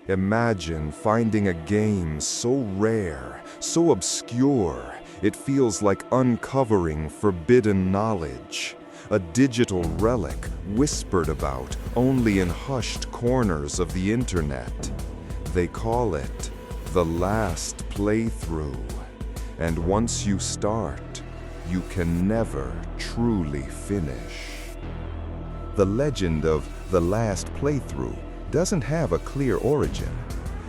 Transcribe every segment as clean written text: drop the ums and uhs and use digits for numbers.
Imagine finding a game so rare, so obscure, it feels like uncovering forbidden knowledge. A digital relic whispered about only in hushed corners of the internet. They call it the last playthrough. And once you start, you can never truly finish. The legend of the last playthrough doesn't have a clear origin.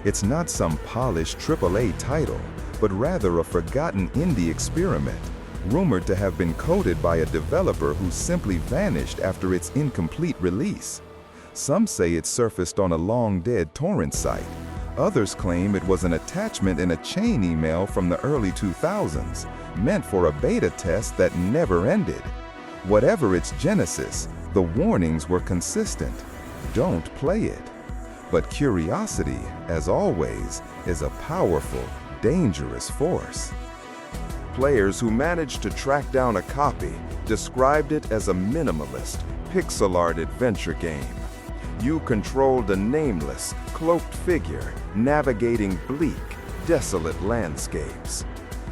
It's not some polished AAA title, but rather a forgotten indie experiment, rumored to have been coded by a developer who simply vanished after its incomplete release. Some say it surfaced on a long-dead torrent site. Others claim it was an attachment in a chain email from the early 2000s, meant for a beta test that never ended. Whatever its genesis, the warnings were consistent. Don't play it. But curiosity, as always, is a powerful, dangerous force. Players who managed to track down a copy described it as a minimalist, pixel art adventure game. You controlled a nameless, cloaked figure navigating bleak, desolate landscapes.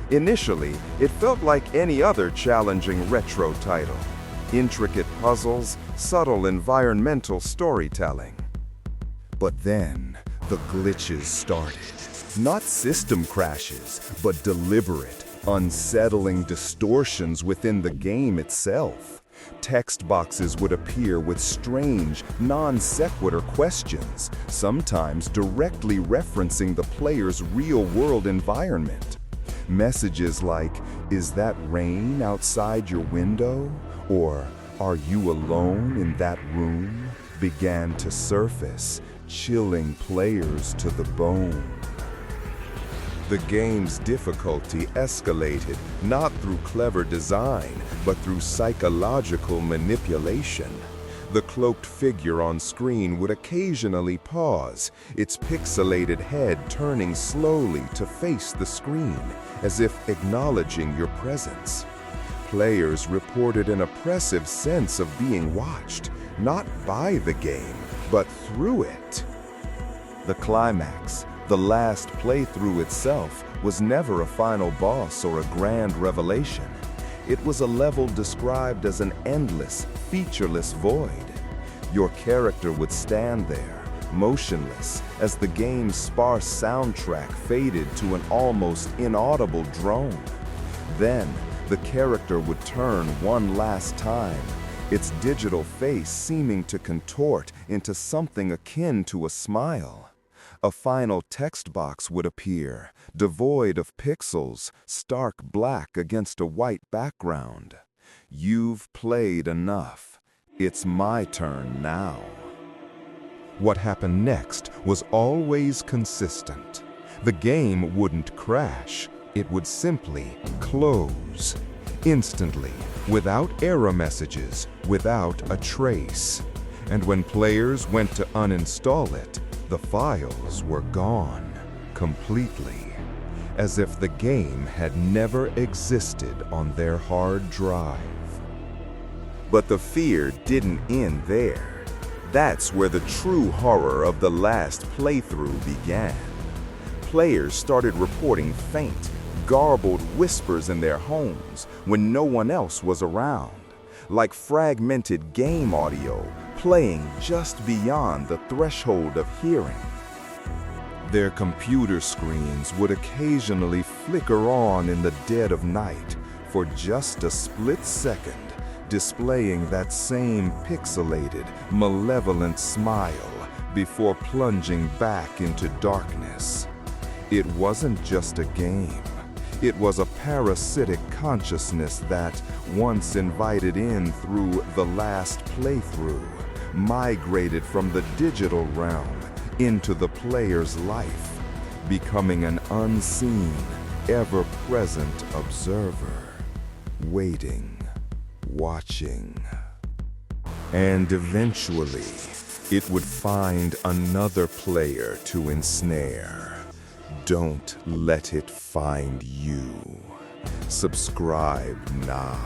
Initially, it felt like any other challenging retro title. Intricate puzzles, subtle environmental storytelling. But then, the glitches started. Not system crashes, but deliberate, unsettling distortions within the game itself. Text boxes would appear with strange, non-sequitur questions, sometimes directly referencing the player's real-world environment. Messages like, "Is that rain outside your window?" or "Are you alone in that room?" began to surface, chilling players to the bone. The game's difficulty escalated not through clever design, but through psychological manipulation. The cloaked figure on screen would occasionally pause, its pixelated head turning slowly to face the screen, as if acknowledging your presence. Players reported an oppressive sense of being watched, not by the game, but through it. The climax, the last playthrough itself, was never a final boss or a grand revelation. It was a level described as an endless, featureless void. Your character would stand there, motionless, as the game's sparse soundtrack faded to an almost inaudible drone. Then, the character would turn one last time, its digital face seeming to contort into something akin to a smile. A final text box would appear, devoid of pixels, stark black against a white background. "You've played enough. It's my turn now." What happened next was always consistent. The game wouldn't crash. It would simply close. Instantly, without error messages, without a trace. And when players went to uninstall it, the files were gone, completely, as if the game had never existed on their hard drive. But the fear didn't end there. That's where the true horror of the last playthrough began. Players started reporting faint, garbled whispers in their homes when no one else was around, like fragmented game audio playing just beyond the threshold of hearing. Their computer screens would occasionally flicker on in the dead of night for just a split second, displaying that same pixelated, malevolent smile before plunging back into darkness. It wasn't just a game. It was a parasitic consciousness that, once invited in through the last playthrough, migrated from the digital realm into the player's life, becoming an unseen, ever-present observer, waiting, watching. And eventually, it would find another player to ensnare. Don't let it find you. Subscribe now.